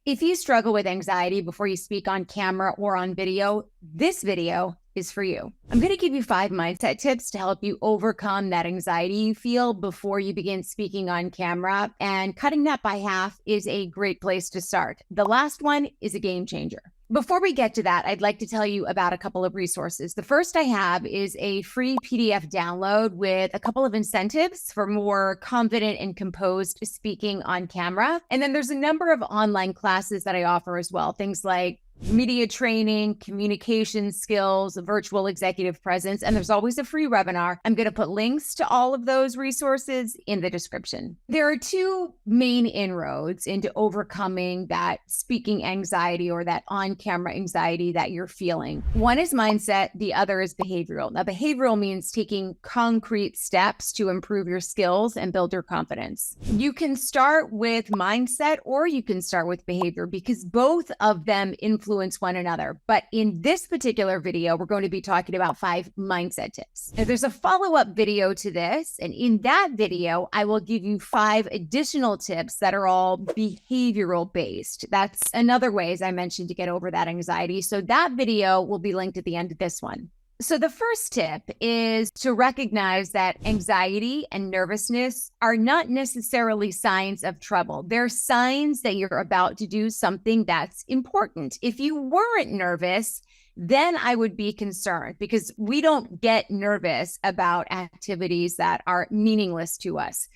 If you struggle with anxiety before you speak on camera or on video, this video is for you. I'm going to give you 5 mindset tips to help you overcome that anxiety you feel before you begin speaking on camera. And cutting that by half is a great place to start. The last one is a game changer. Before we get to that, I'd like to tell you about a couple of resources. The first I have is a free PDF download with a couple of incentives for more confident and composed speaking on camera. And then there's a number of online classes that I offer as well. Things like media training, communication skills, virtual executive presence, and there's always a free webinar. I'm going to put links to all of those resources in the description. There are 2 main inroads into overcoming that speaking anxiety or that on-camera anxiety that you're feeling. One is mindset, the other is behavioral. Now, behavioral means taking concrete steps to improve your skills and build your confidence. You can start with mindset or you can start with behavior because both of them influence one another. But in this particular video, we're going to be talking about 5 mindset tips. Now, there's a follow-up video to this, and in that video, I will give you 5 additional tips that are all behavioral based. That's another way, as I mentioned, to get over that anxiety. So that video will be linked at the end of this one. So the first tip is to recognize that anxiety and nervousness are not necessarily signs of trouble. They're signs that you're about to do something that's important. If you weren't nervous, then I would be concerned because we don't get nervous about activities that are meaningless to us.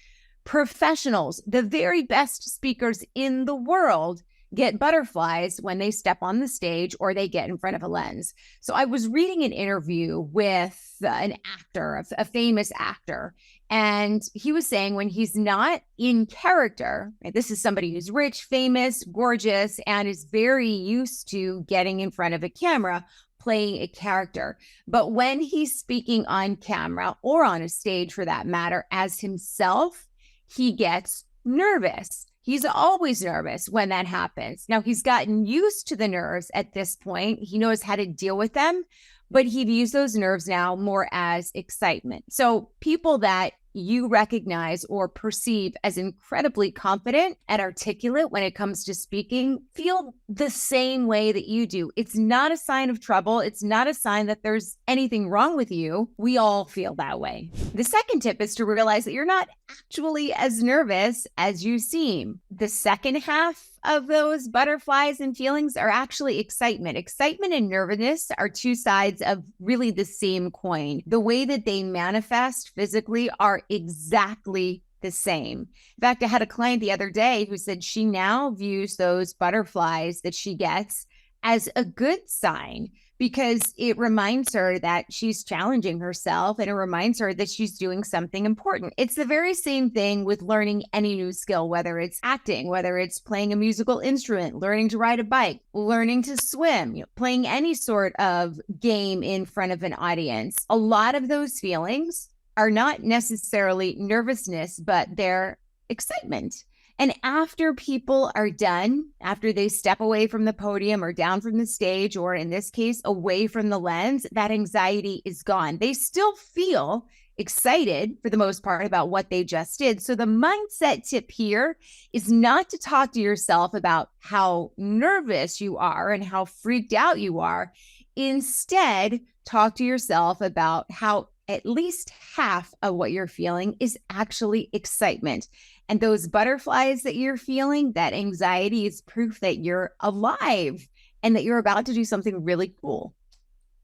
Professionals, the very best speakers in the world, get butterflies when they step on the stage or they get in front of a lens. So I was reading an interview with an actor, a famous actor, and he was saying when he's not in character, right, this is somebody who's rich, famous, gorgeous, and is very used to getting in front of a camera, playing a character. But when he's speaking on camera or on a stage for that matter as himself, he gets nervous. He's always nervous when that happens. Now, he's gotten used to the nerves at this point. He knows how to deal with them, but he views those nerves now more as excitement. So people that you recognize or perceive as incredibly confident and articulate when it comes to speaking feel the same way that you do. It's not a sign of trouble. It's not a sign that there's anything wrong with you. We all feel that way. The second tip is to realize that you're not actually as nervous as you seem. The second half of those butterflies and feelings are actually excitement. Excitement and nervousness are 2 sides of really the same coin. The way that they manifest physically are exactly the same. In fact, I had a client the other day who said she now views those butterflies that she gets as a good sign because it reminds her that she's challenging herself and it reminds her that she's doing something important. It's the very same thing with learning any new skill, whether it's acting, whether it's playing a musical instrument, learning to ride a bike, learning to swim, playing any sort of game in front of an audience. A lot of those feelings are not necessarily nervousness, but they're excitement. And after people are done, after they step away from the podium or down from the stage, or in this case, away from the lens, that anxiety is gone. They still feel excited for the most part about what they just did. So the mindset tip here is not to talk to yourself about how nervous you are and how freaked out you are. Instead, talk to yourself about how at least half of what you're feeling is actually excitement. And those butterflies that you're feeling, that anxiety is proof that you're alive and that you're about to do something really cool.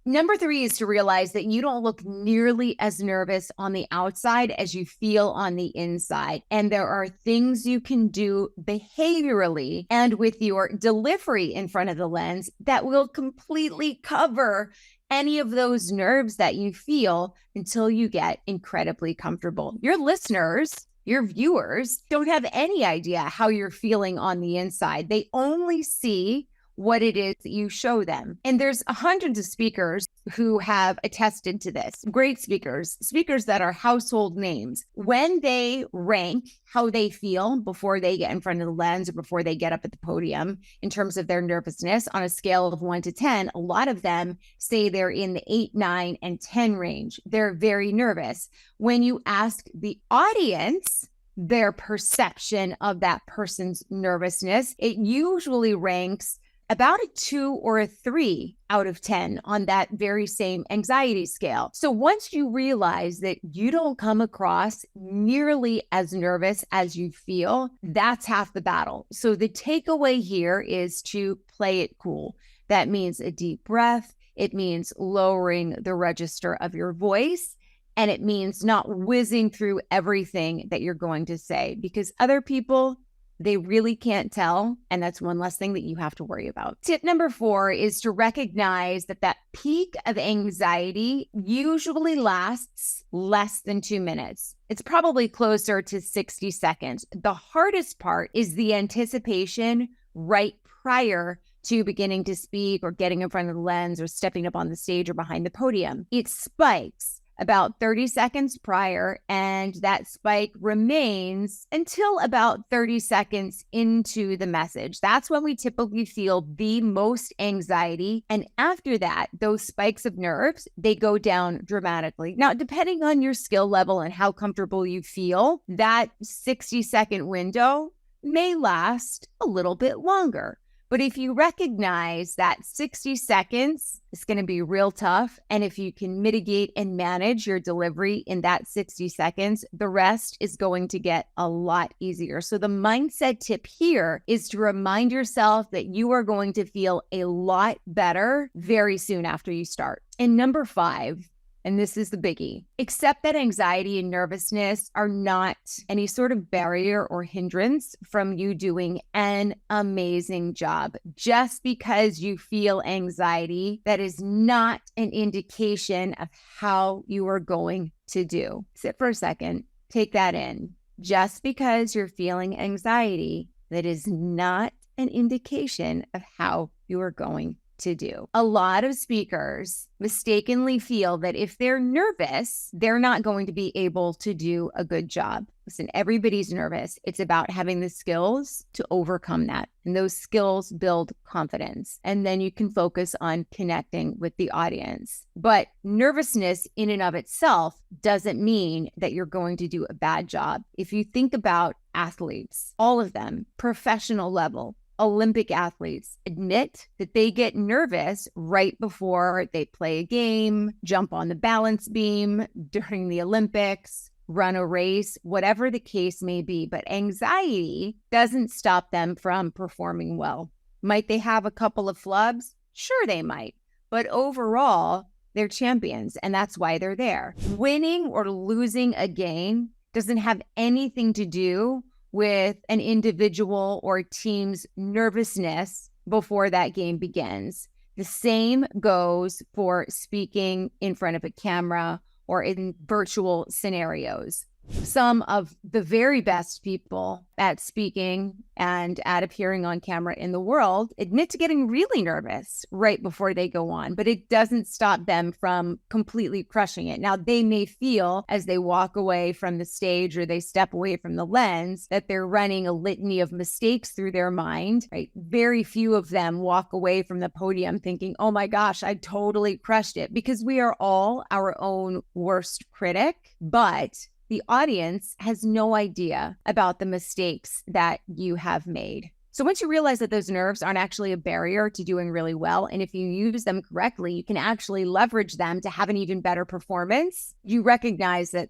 Number 3 is to realize that you don't look nearly as nervous on the outside as you feel on the inside. And there are things you can do behaviorally and with your delivery in front of the lens that will completely cover any of those nerves that you feel until you get incredibly comfortable. Your listeners, your viewers don't have any idea how you're feeling on the inside. They only see what it is that you show them. And there's hundreds of speakers who have attested to this. Great speakers that are household names. When they rank how they feel before they get in front of the lens or before they get up at the podium in terms of their nervousness on a scale of 1 to 10, a lot of them say they're in the 8, 9, and 10 range. They're very nervous. When you ask the audience their perception of that person's nervousness, it usually ranks about a 2 or a 3 out of 10 on that very same anxiety scale. So once you realize that you don't come across nearly as nervous as you feel, that's half the battle. So the takeaway here is to play it cool. That means a deep breath. It means lowering the register of your voice. And it means not whizzing through everything that you're going to say, because other people, they really can't tell. And that's one less thing that you have to worry about. Tip number 4 is to recognize that peak of anxiety usually lasts less than 2 minutes. It's probably closer to 60 seconds. The hardest part is the anticipation right prior to beginning to speak or getting in front of the lens or stepping up on the stage or behind the podium. It spikes about 30 seconds prior, and that spike remains until about 30 seconds into the message. That's when we typically feel the most anxiety. And after that, those spikes of nerves, they go down dramatically. Now, depending on your skill level and how comfortable you feel, that 60-second window may last a little bit longer. But if you recognize that 60 seconds is going to be real tough, and if you can mitigate and manage your delivery in that 60 seconds, the rest is going to get a lot easier. So the mindset tip here is to remind yourself that you are going to feel a lot better very soon after you start. And number 5, and this is the biggie, accept that anxiety and nervousness are not any sort of barrier or hindrance from you doing an amazing job. Just because you feel anxiety, that is not an indication of how you are going to do. Sit for a second, take that in. Just because you're feeling anxiety, that is not an indication of how you are going to do. A lot of speakers mistakenly feel that if they're nervous, they're not going to be able to do a good job. Listen, everybody's nervous. It's about having the skills to overcome that. And those skills build confidence. And then you can focus on connecting with the audience. But nervousness in and of itself doesn't mean that you're going to do a bad job. If you think about athletes, all of them, professional level, Olympic athletes admit that they get nervous right before they play a game, jump on the balance beam during the Olympics, run a race, whatever the case may be. But anxiety doesn't stop them from performing well. Might they have a couple of flubs? Sure, they might. But overall, they're champions, and that's why they're there. Winning or losing a game doesn't have anything to do with an individual or team's nervousness before that game begins. The same goes for speaking in front of a camera or in virtual scenarios. Some of the very best people at speaking and at appearing on camera in the world admit to getting really nervous right before they go on, but it doesn't stop them from completely crushing it. Now, they may feel as they walk away from the stage or they step away from the lens that they're running a litany of mistakes through their mind, right? Very few of them walk away from the podium thinking, oh my gosh, I totally crushed it, because we are all our own worst critic, but the audience has no idea about the mistakes that you have made. So once you realize that those nerves aren't actually a barrier to doing really well, and if you use them correctly, you can actually leverage them to have an even better performance, you recognize that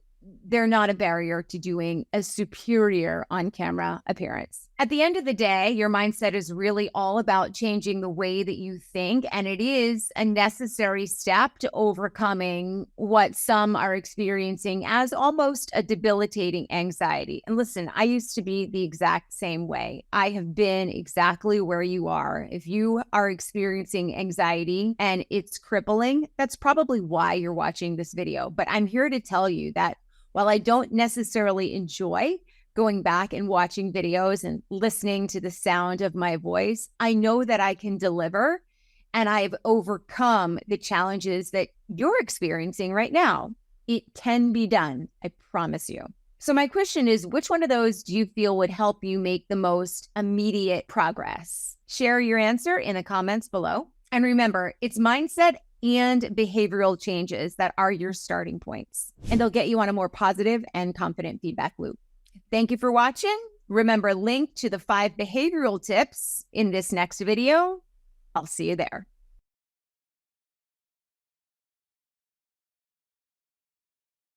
they're not a barrier to doing a superior on-camera appearance. At the end of the day, your mindset is really all about changing the way that you think, and it is a necessary step to overcoming what some are experiencing as almost a debilitating anxiety. And listen, I used to be the exact same way. I have been exactly where you are. If you are experiencing anxiety and it's crippling, that's probably why you're watching this video. But I'm here to tell you that while I don't necessarily enjoy going back and watching videos and listening to the sound of my voice, I know that I can deliver, and I've overcome the challenges that you're experiencing right now. It can be done, I promise you. So my question is, which one of those do you feel would help you make the most immediate progress? Share your answer in the comments below. And remember, it's mindset and behavioral changes that are your starting points, and they'll get you on a more positive and confident feedback loop. Thank you for watching. Remember, link to the 5 behavioral tips in this next video. I'll see you there.